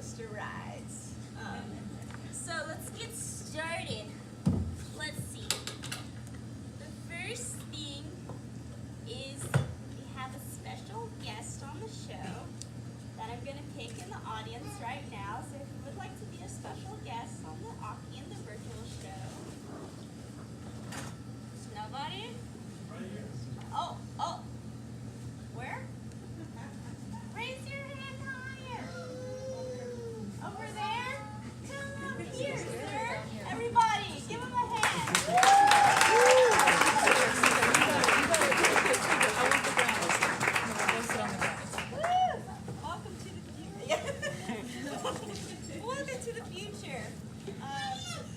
coaster rides. So let's get started. Let's see. The first thing is we have a special guest on the show that I'm going to pick in the audience right now. So if you would like to be a special guest on the Aki and the Virtual Show. Nobody? Oh. Where? Raise your hand higher. Over there? Come up here, sir. Everybody, give him a hand. Woo! Welcome to the future. Welcome to the future.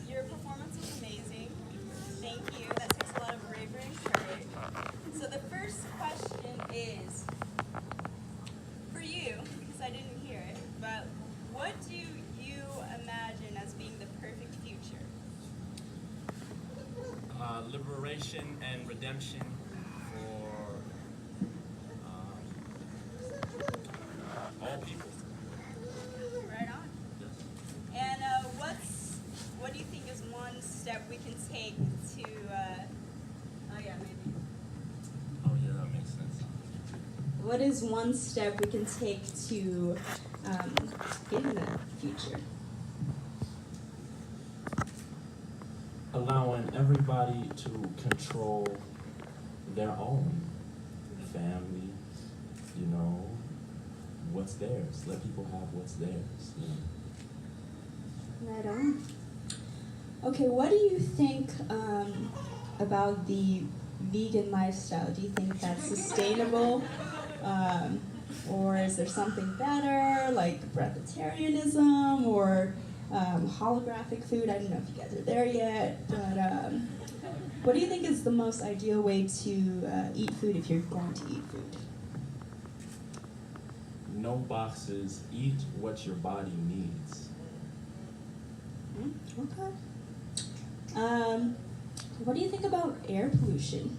Your performance was amazing. Thank you. That takes a lot of bravery and courage. So the first question is for you, because I didn't hear it, but what do you imagine as being the perfect future? Liberation and redemption for all people. Right on. And what do you think is one step we can take to, Oh yeah, that makes sense. what is one step we can take to get in the future? Allowing everybody to control their own family, what's theirs. Let people have what's theirs. Right on. Okay, what do you think about the vegan lifestyle? Do you think that's sustainable? Or is there something better, like breatharianism or holographic food? I don't know if you guys are there yet, but what do you think is the most ideal way to eat food if you're going to eat food? No boxes. Eat what your body needs. Okay. What do you think about air pollution?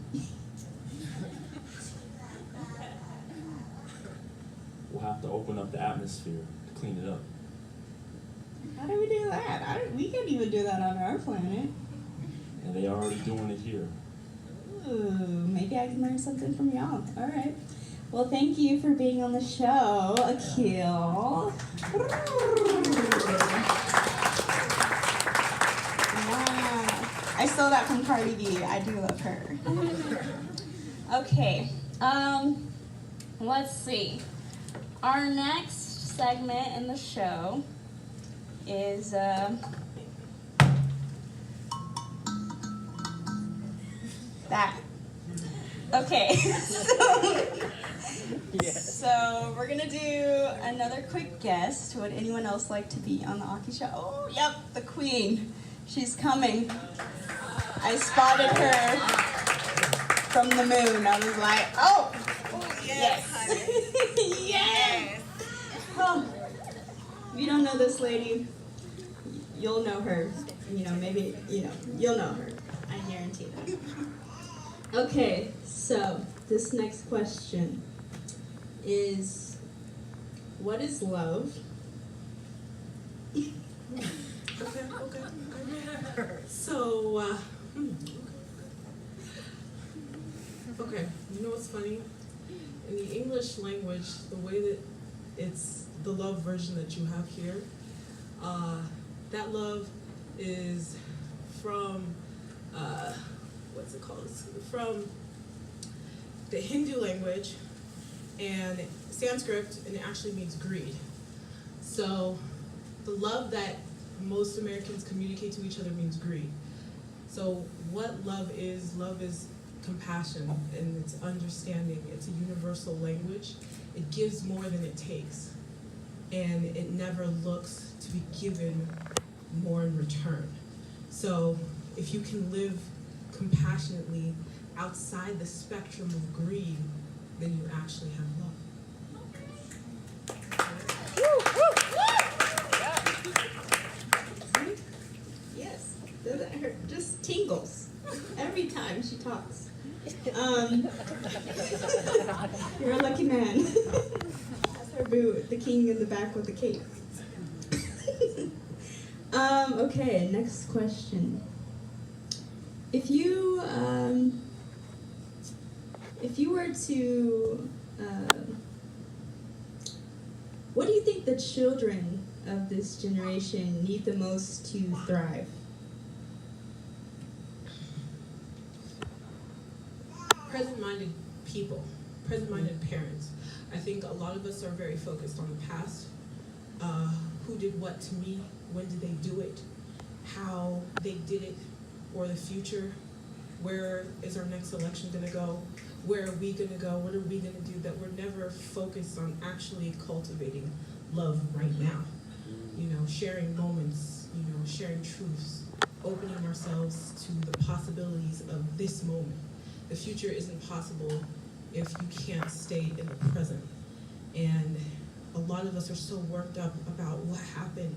We'll have to open up the atmosphere to clean it up. How do we do that? We can't even do that on our planet. And they are already doing it here. Ooh, maybe I can learn something from y'all. All right. Well, thank you for being on the show, Akil. I stole that from Cardi B. I do love her. Okay. Let's see. Our next segment in the show is that. Okay. So we're gonna do another quick guest. Would anyone else like to be on the Aki show? Oh, yep, the queen. She's coming. I spotted her from the moon. I was like, oh yes. Yes. Oh, if you don't know this lady, you'll know her. Maybe, you'll know her. I guarantee that. Okay, so this next question is, what is love? Okay. So, okay, you know what's funny? In the English language, the way that it's the love version that you have here, that love is from, what's it called? It's from the Hindu language and Sanskrit, and it actually means greed. So the love that most Americans communicate to each other means greed. So what love is compassion, and it's understanding. It's a universal language. It gives more than it takes, and it never looks to be given more in return. So if you can live compassionately outside the spectrum of greed, then you actually have love. Yes, that hurt. Just tingles every time she talks. You're a lucky man. That's her boo, the king in the back with the cape. Okay, next question. If you were to, what do you think the children of this generation need the most to thrive? Present-minded people, present-minded parents. I think a lot of us are very focused on the past. Who did what to me? When did they do it? How they did it? Or the future? Where is our next election going to go? Where are we going to go? What are we going to do? That we're never focused on actually cultivating love right now. You know, sharing moments, you know, sharing truths, opening ourselves to the possibilities of this moment. The future isn't possible if you can't stay in the present. And a lot of us are so worked up about what happened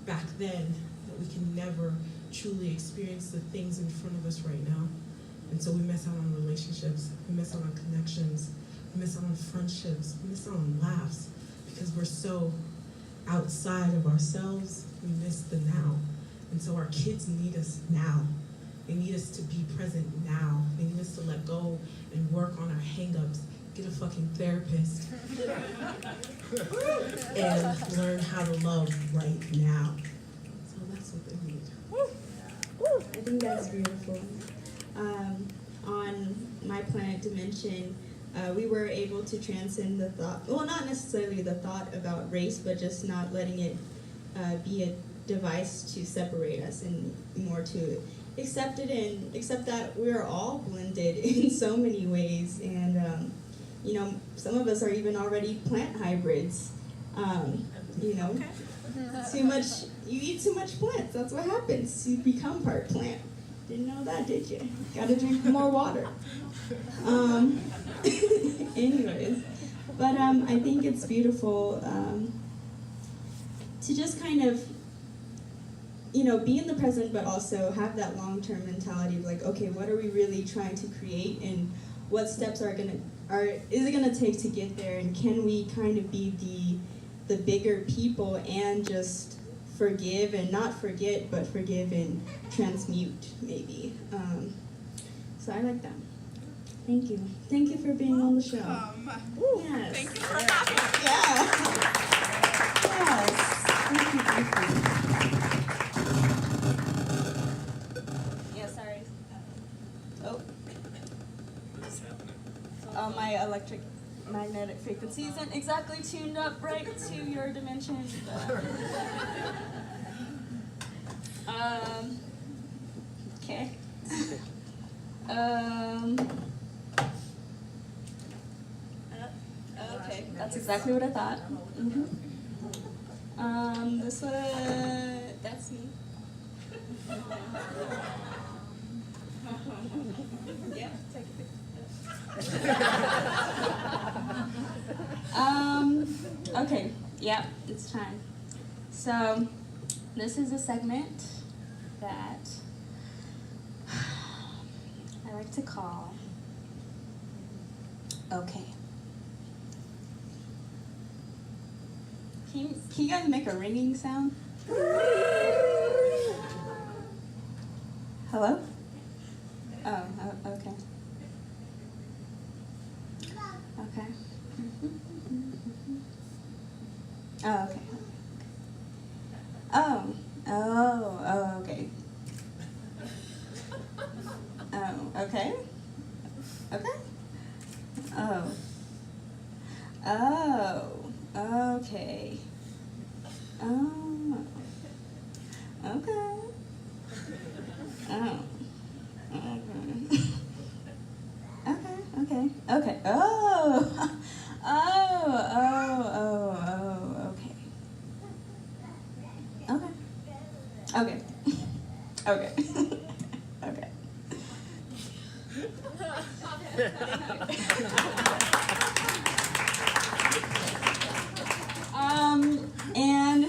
back then that we can never truly experience the things in front of us right now. And so we miss out on relationships, we miss out on connections, we miss out on friendships, we miss out on laughs, because we're so outside of ourselves, we miss the now. And so our kids need us now. They need us to be present now. They need us to let go and work on our hang-ups, get a fucking therapist, and learn how to love right now. So that's what they need. I think that's beautiful. On my planet dimension, we were able to transcend the thought, well, not necessarily the thought about race, but just not letting it be a device to separate us, and more to accept it and accept that we're all blended in so many ways. And you know, some of us are even already plant hybrids. You know, you eat too much plants, that's what happens. You become part plant. Didn't know that, did you? Gotta drink more water. Anyways, but I think it's beautiful to just kind of, you know, be in the present, but also have that long-term mentality of like, okay, what are we really trying to create, and what steps is it gonna take to get there, and can we kind of be the bigger people and just forgive and not forget, but forgive and transmute, maybe. So I like that. Thank you. Thank you for being on the show. Yes. Thank you for having me. Yeah. Yes. Thank you. Yeah, sorry. Oh. What's happening? My electromagnetic frequency isn't exactly tuned up right to your dimension. Okay. Okay, that's exactly what I thought. This one, that's me. Yeah, take a picture. Okay, yeah, it's time. So, this is a segment that I like to call Okay. Can you guys make a ringing sound? Hello? Oh, okay. Okay. Oh, okay. Oh, okay. Oh, okay. Okay. Oh. Oh, okay. Oh. Okay. Oh. Okay. Okay. Oh. Okay. Okay. Okay. Okay. And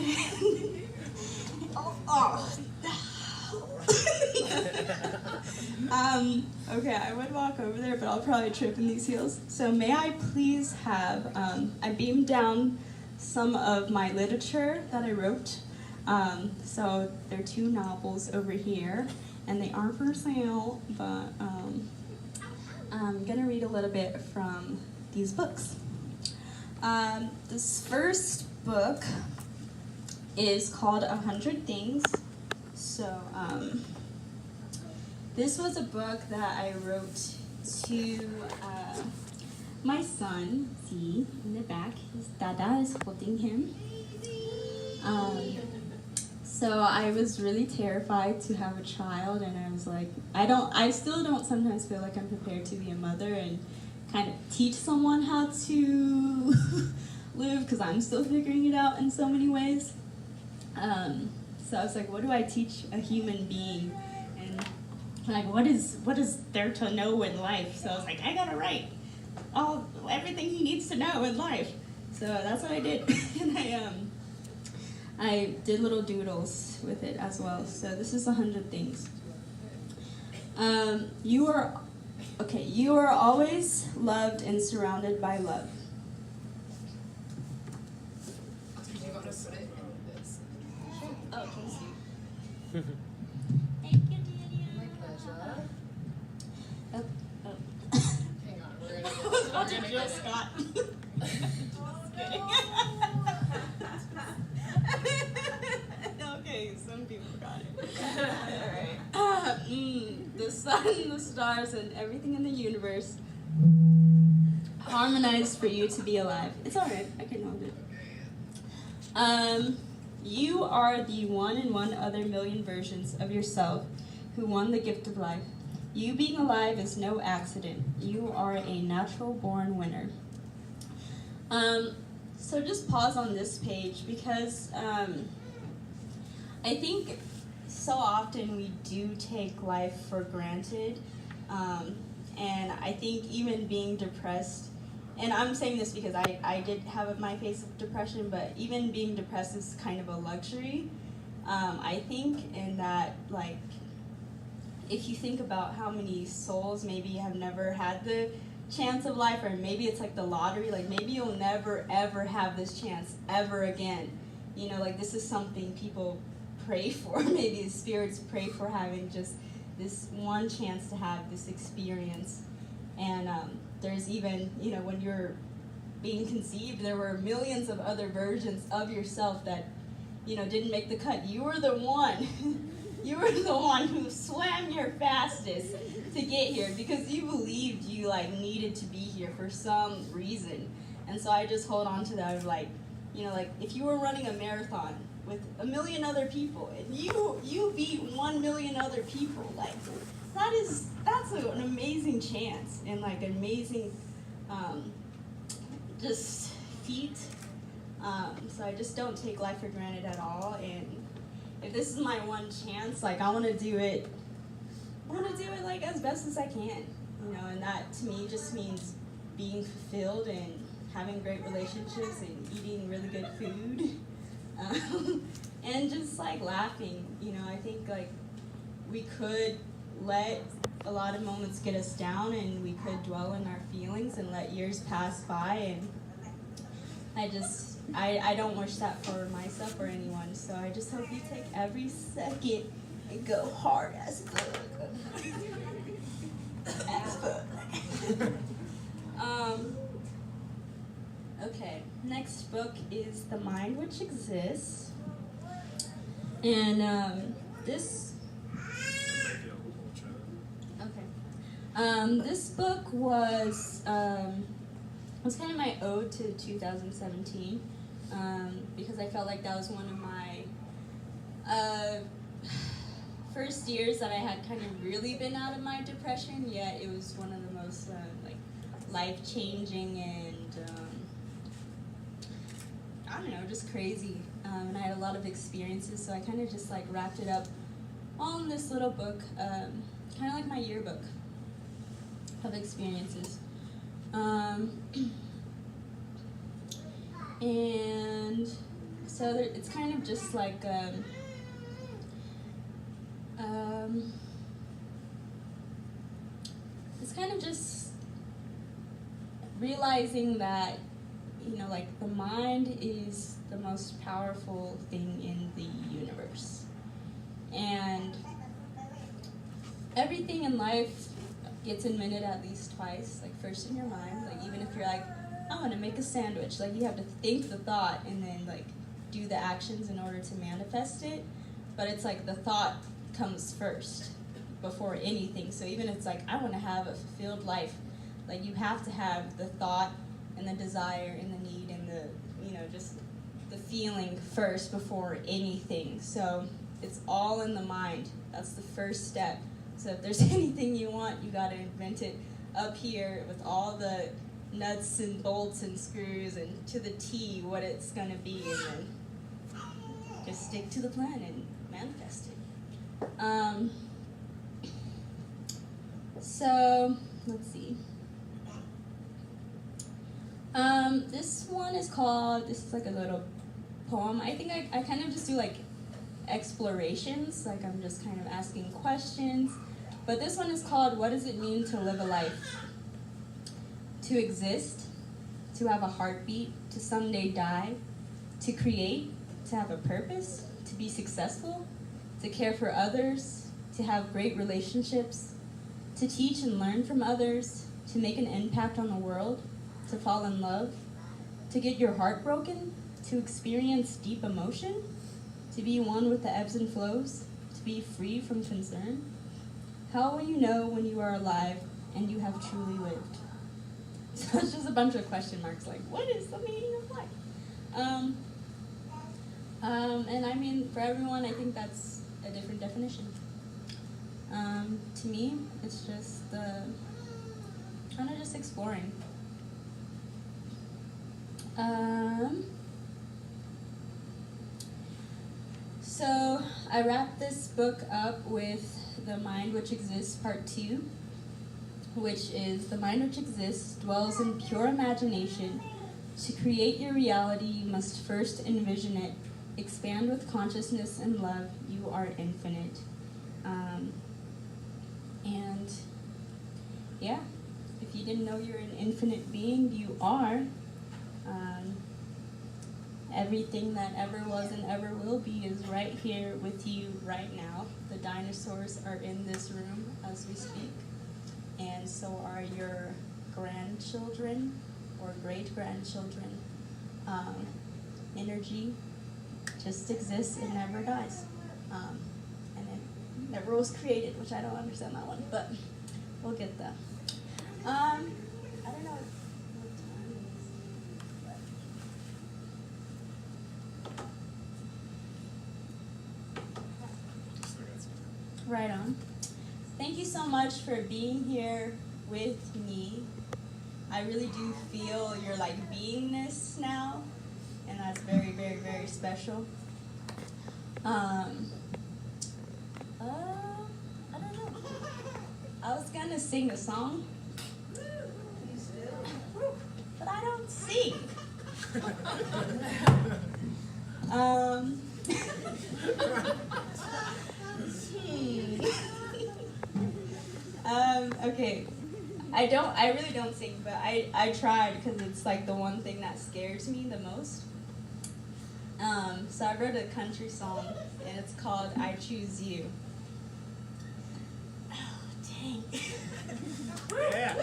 okay, I would walk over there, but I'll probably trip in these heels. So may I please have, I beamed down some of my literature that I wrote. So there are 2 novels over here, and they aren't for sale, but I'm gonna read a little bit from these books. This first book is called 100 Things. So this was a book that I wrote to my son. See in the back, his dada is holding him. So I was really terrified to have a child, and I was like, I still don't sometimes feel like I'm prepared to be a mother and kind of teach someone how to live, because I'm still figuring it out in so many ways. So I was like, what do I teach a human being? And like, what is there to know in life? So I was like, I gotta write everything he needs to know in life. So that's what I did. And I did little doodles with it as well. So this is 100 things. You are always loved and surrounded by love. Do you want to put it in this? Oh, please do. My pleasure. Oh. Hang on, we're gonna I was about to Jill Scott. Okay, some people got it. Alright. The sun, the stars, and everything in the universe harmonized for you to be alive. It's alright, I can hold it. You are the 1 in 1 other million versions of yourself who won the gift of life. You being alive is no accident. You are a natural born winner. So just pause on this page, because I think so often we do take life for granted. And I think even being depressed, and I'm saying this because I did have my phase of depression, but even being depressed is kind of a luxury. I think in that, like, if you think about how many souls maybe have never had the chance of life, or maybe it's like the lottery, like maybe you'll never ever have this chance ever again. You know, like this is something people pray for. Maybe the spirits pray for, having just this one chance to have this experience. And there's even, you know, when you're being conceived, there were millions of other versions of yourself that, you know, didn't make the cut. You were the one. You were the one who swam your fastest to get here, because you believed you like needed to be here for some reason. And so I just hold on to that of, like, you know, like if you were running a marathon with a million other people and you beat 1 million other people, like that's an amazing chance, and like an amazing just feat. So I just don't take life for granted at all. And if this is my one chance, like I want to do it like as best as I can, you know. And that to me just means being fulfilled and having great relationships and eating really good food, and just like laughing. You know, I think like we could let a lot of moments get us down, and we could dwell in our feelings and let years pass by. And I don't wish that for myself or anyone. So I just hope you take every second and go hard as fuck. As fuck. Okay, next book is The Mind Which Exists. And this book was kind of my ode to 2017, because I felt like that was one of my first years that I had kind of really been out of my depression, yet it was one of the most like life-changing and I don't know, just crazy. And I had a lot of experiences, so I kind of just like wrapped it up all in this little book, kind of like my yearbook of experiences. And so it's kind of just like it's kind of just realizing that, you know, like the mind is the most powerful thing in the everything in life gets invented at least twice. Like first in your mind, like even if you're like, I want to make a sandwich, like you have to think the thought and then like do the actions in order to manifest it. But it's like the thought comes first before anything. So even if it's like, I want to have a fulfilled life, like you have to have the thought and the desire and the need and the, just the feeling first before anything. So it's all in the mind. That's the first step. So if there's anything you want, you got to invent it up here with all the nuts and bolts and screws and to the T what it's going to be, and then just stick to the plan and manifest it. So let's see. This one is called, this is like a little poem. I think I kind of just do like explorations, like I'm just kind of asking questions. But this one is called, what does it mean to live a life? To exist, to have a heartbeat, to someday die, to create, to have a purpose, to be successful, to care for others, to have great relationships, to teach and learn from others, to make an impact on the world, to fall in love, to get your heart broken, to experience deep emotion, to be one with the ebbs and flows, to be free from concern. How will you know when you are alive and you have truly lived? So it's just a bunch of question marks, like, what is the meaning of life? And I mean, for everyone, I think that's a different definition. To me, it's just kind of just exploring. So I wrapped this book up with The Mind Which Exists, Part 2, which is the mind which exists dwells in pure imagination. To create your reality, you must first envision it. Expand with consciousness and love. You are infinite. And yeah, if you didn't know you're an infinite being, you are. Everything that ever was and ever will be is right here with you right now. The dinosaurs are in this room as we speak. And so are your grandchildren or great-grandchildren. Energy just exists, it never dies. And it never was created, which I don't understand that one, but we'll get there. I don't know what time it is, but right on. Thank you so much for being here with me. I really do feel your like beingness now, and that's very, very, very special. I don't know. I was gonna sing a song, but I don't sing. Okay. I really don't sing, but I tried because it's like the one thing that scares me the most. So I wrote a country song, and it's called I Choose You. Oh, dang. Yeah.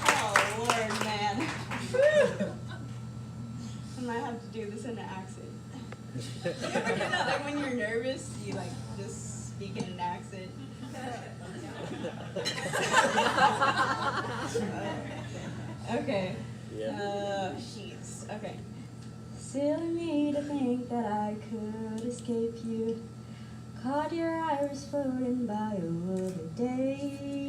Oh, Lord, man. I might have to do this in an accent. You ever do that, like when you're nervous, you like just speak in an accent? Okay. Jeez. Okay. Silly me to think that I could escape you. Caught your iris floating by over the daydream.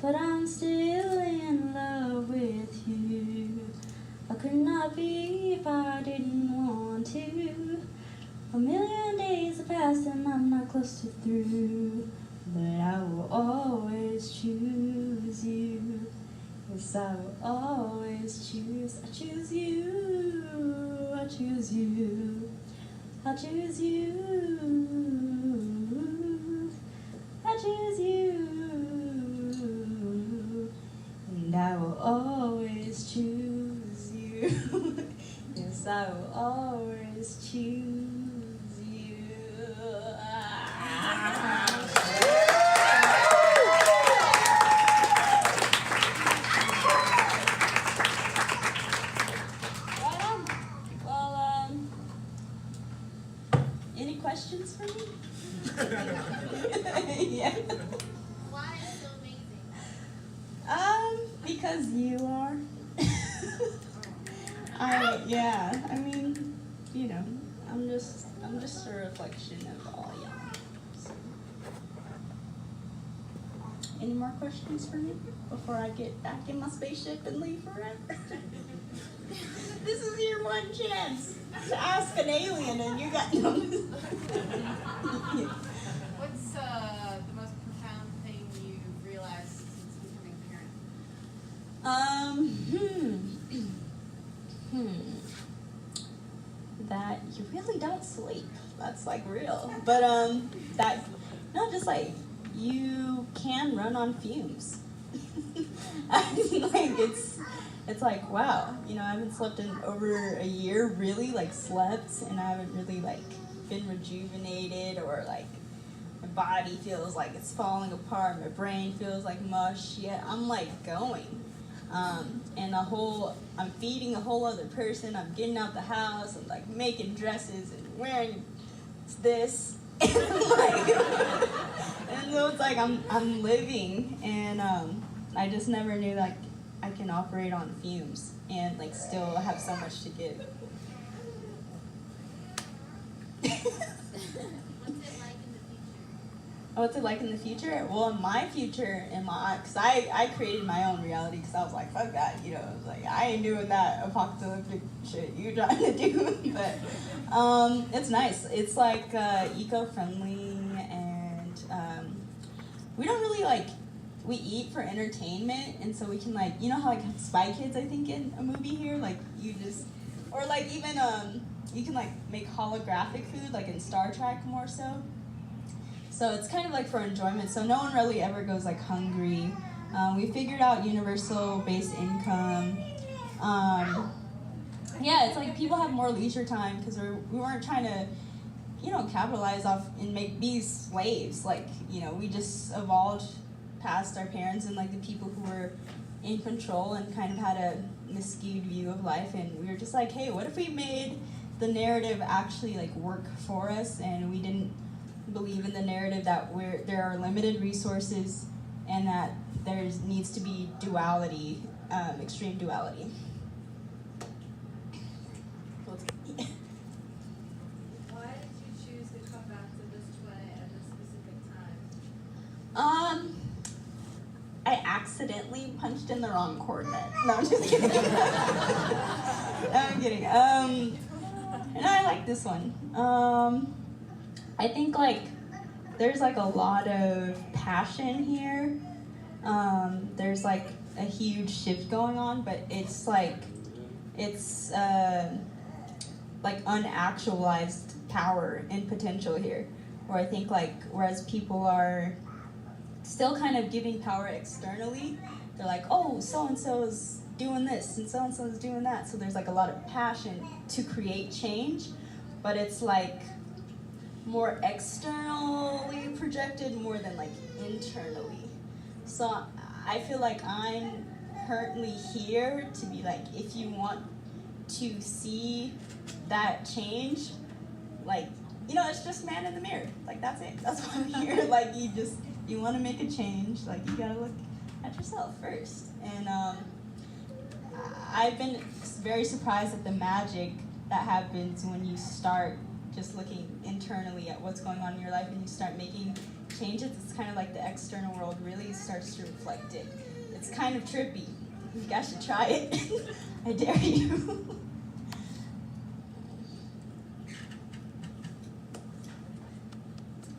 But I'm still in love with you. I could not be if I didn't want to. A million days have passed and I'm not close to through. But I will always choose you. Yes, I will always choose. I choose you. I choose you. I choose you. I choose you. And I will always choose you. Yes, promise I will always choose you. Right on. Well, any questions for me? Yeah. Why is it so amazing? Because you are. I mean, you know, I'm just a reflection of all y'all. So. Any more questions for me before I get back in my spaceship and leave forever? This is your one chance to ask an alien, and you got no. What's the most profound thing you've realized since becoming a parent? That you really don't sleep. That's like real. But that no, just like you can run on fumes. Like it's like wow, you know, I haven't slept in over a year, really like slept, and I haven't really like been rejuvenated or like my body feels like it's falling apart, my brain feels like mush, yet I'm like going. And I'm feeding a whole other person, I'm getting out the house, I'm like making dresses and wearing this, and like, and so it's like I'm living, and I just never knew that I can operate on fumes and like still have so much to give. What's it like in the future? Well, in my future, because I created my own reality because I was like, fuck that, you know, I was like, I ain't doing that apocalyptic shit you're trying to do, but it's nice. It's like eco-friendly, and we don't really like, we eat for entertainment, and so we can like, you know how like Spy Kids, I think, in a movie here, like you just, or like even you can like make holographic food, like in Star Trek more so. So it's kind of like for enjoyment. So no one really ever goes like hungry. We figured out universal base income. Yeah, it's like people have more leisure time because we weren't trying to, you know, capitalize off and be slaves. Like, you know, we just evolved past our parents and like the people who were in control and kind of had a miscued view of life. And we were just like, hey, what if we made the narrative actually like work for us, and we didn't believe in the narrative that there are limited resources and that there needs to be duality, extreme duality. Why did you choose to come back to this play at this specific time? I accidentally punched in the wrong coordinate. No, I'm just kidding. No, I'm kidding. And I like this one. I think like there's like a lot of passion here. There's like a huge shift going on, but it's like unactualized power and potential here. Where I think like whereas people are still kind of giving power externally, they're like, oh, so and so is doing this and so is doing that. So there's like a lot of passion to create change, but it's like more externally projected more than like internally. So I feel like I'm currently here to be like, if you want to see that change, like, you know, it's just man in the mirror. Like, that's it. That's why I'm here. Like, you want to make a change, like, you gotta look at yourself first. And I've been very surprised at the magic that happens when you start just looking internally at what's going on in your life and you start making changes. It's kind of like the external world really starts to reflect it. It's kind of trippy. You guys should try it. I dare you.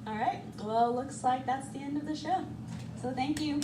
All right, well, looks like that's the end of the show. So thank you.